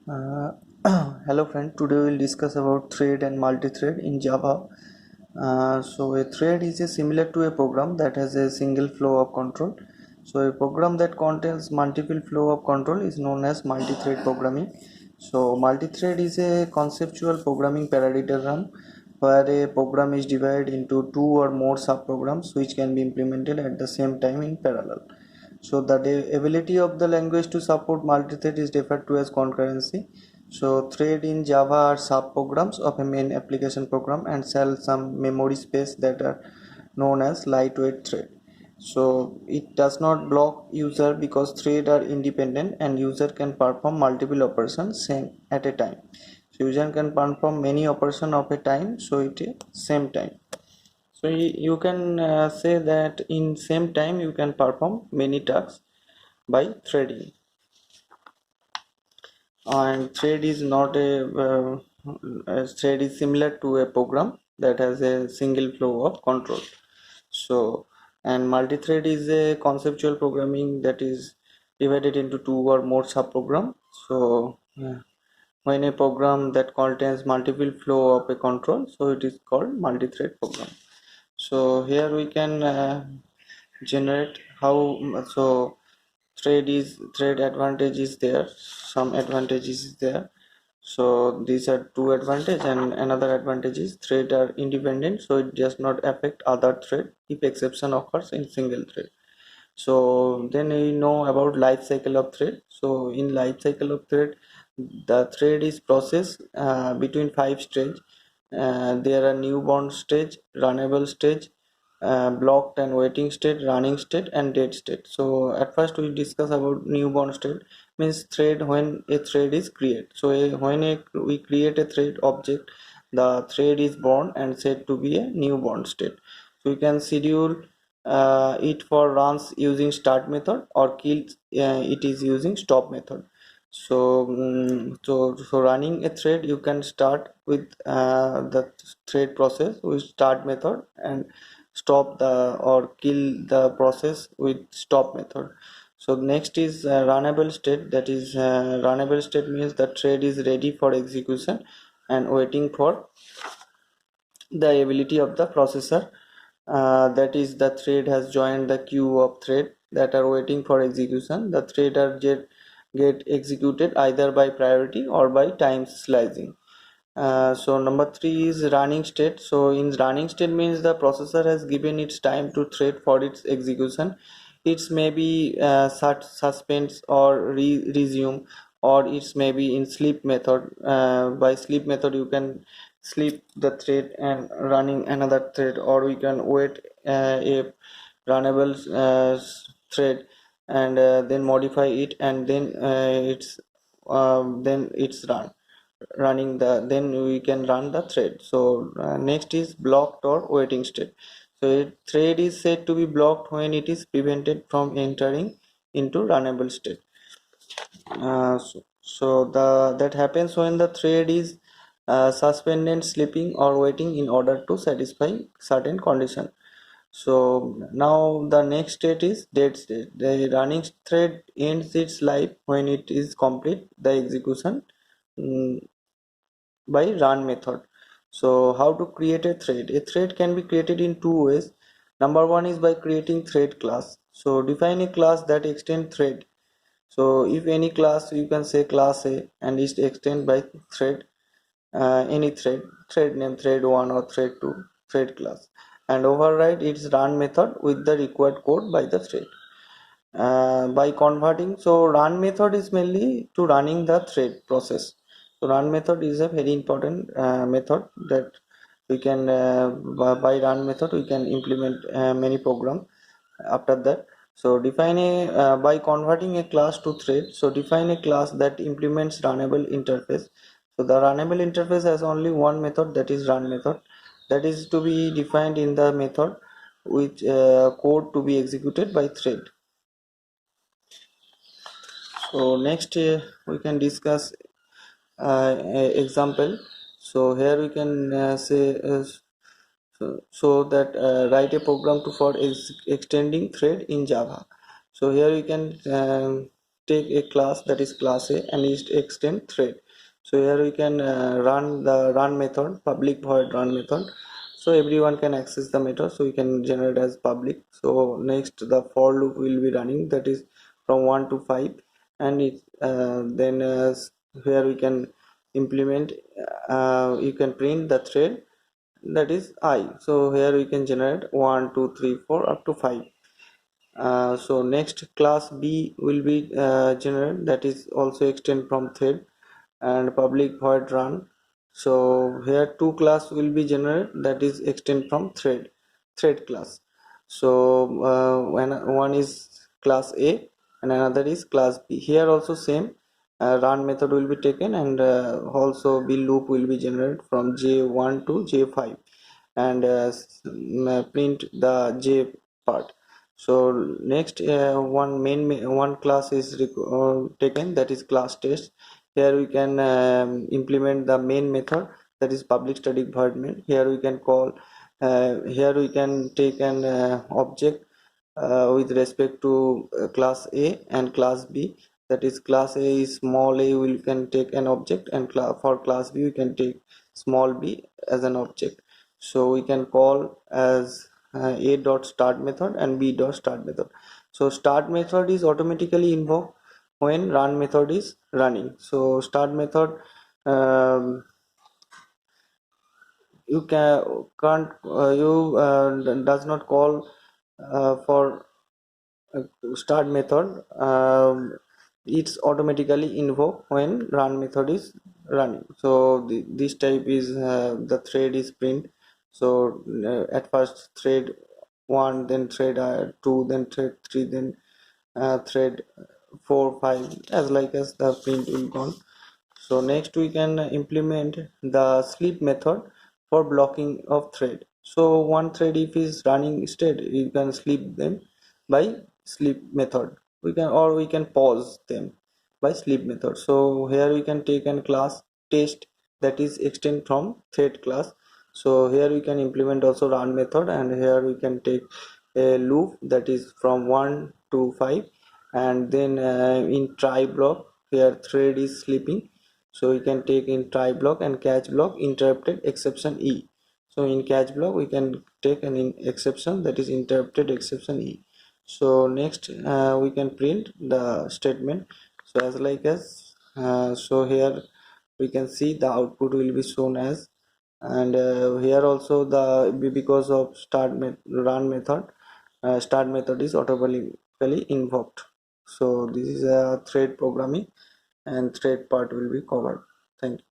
Uh, Hello friend, today we'll discuss about thread and multi-thread in Java. So a thread is similar to a program that has a single flow of control. So a program that contains multiple flow of control is known as multi-thread programming. So multi-thread is a conceptual programming paradigm where a program is divided into two or more subprograms which can be implemented at the same time in parallel. So the ability of the language to support multi-thread is referred to as concurrency. So thread in Java are subprograms of a main application program and share some memory space that are known as lightweight thread. So it does not block user because thread are independent and user can perform multiple operations same at a time. So user can perform many operations of a time, so it is same time. So you can say that in same time you can perform many tasks by threading. And thread is not a thread is similar to a program that has a single flow of control. So and multi-thread is a conceptual programming that is divided into two or more subprogram. So when a program that contains multiple flow of a control, so it is called multi-thread program. So here we can generate how. So thread advantage is there, some advantages is there. So these are two advantage, and another advantage is thread are independent, so it does not affect other thread if exception occurs in single thread. So then we know about life cycle of thread. So in life cycle of thread, the thread is processed between five stage. There are newborn stage, runnable stage, blocked and waiting state, running state, and dead state. So at first we discuss about newborn state, means thread when a thread is created. So we create a thread object, the thread is born and said to be a newborn state. So we can schedule it for runs using start method or kill it is using stop method. So so running a thread, you can start with the thread process with start method and stop the or kill the process with stop method. So next is runnable state. That is runnable state means the thread is ready for execution and waiting for the ability of the processor, that is the thread has joined the queue of thread that are waiting for execution. The thread are get executed either by priority or by time slicing. So number three is running state. So in running state means the processor has given its time to thread for its execution. It's maybe suspense or resume, or it's maybe in sleep method. By sleep method you can sleep the thread and running another thread, or we can wait a runnable thread and then modify it, and then it's running the then we can run the thread. So next is blocked or waiting state. So a thread is said to be blocked when it is prevented from entering into runnable state. So the that happens when the thread is suspended, sleeping, or waiting in order to satisfy certain condition. So now the next state is dead state. The running thread ends its life when it is complete the execution mm, by run method. So how to create a thread? A thread can be created in two ways. Number one is by creating thread class. So define a class that extend thread. So if any class, you can say class A and is extend by thread, any thread name thread 1 or thread 2 thread class, and override its run method with the required code by the thread. By converting, so run method is mainly to running the thread process. So run method is a very important method that we can by run method we can implement many program after that. So define a by converting a class to thread, so define a class that implements runnable interface. So the runnable interface has only one method, that is run method, that is to be defined in the method which code to be executed by thread. So next we can discuss example. So here we can say so that write a program to for extending thread in Java. So here we can take a class that is class A and is extend thread. So here we can run the run method, public void run method, so everyone can access the method, so we can generate as public. So next the for loop will be running, that is from 1 to 5, and it then here we can implement, you can print the thread that is I. So here we can generate 1 2 3 4 up to 5. So next class B will be generated, that is also extend from thread and public void run. So here two class will be generated, that is extend from thread class. So when one is class A and another is class B, here also same run method will be taken, and also B loop will be generated from J1 to J5, and print the J part. So next one class is taken, that is class test. Here we can implement the main method, that is public static void main. Here we can call, here we can take an object with respect to class A and class B. That is class A is small a, we can take an object, and for class B we can take small b as an object. So we can call as a dot start method and b dot start method. So start method is automatically invoked when run method is running. So start method, um, you can't you does not call for uh, start method. It's automatically invoked when run method is running. So this type is the thread is print. So at first thread 1, then thread 2, then thread 3, then thread 4 5, as like as the print will go. So next we can implement the sleep method for blocking of thread. So one thread if is running state, you can sleep them by sleep method. We can pause them by sleep method. So here we can take an class test, that is extend from thread class. So here we can implement also run method, and here we can take a loop that is from 1 to 5, and then in try block here thread is sleeping, so we can take in try block and catch block interrupted exception E. So in catch block we can take an exception, that is interrupted exception E. So next we can print the statement. So as like as so here we can see the output will be shown as, and here also the because of run method, start method is automatically invoked. So this is a thread programming, and thread part will be covered. Thank you.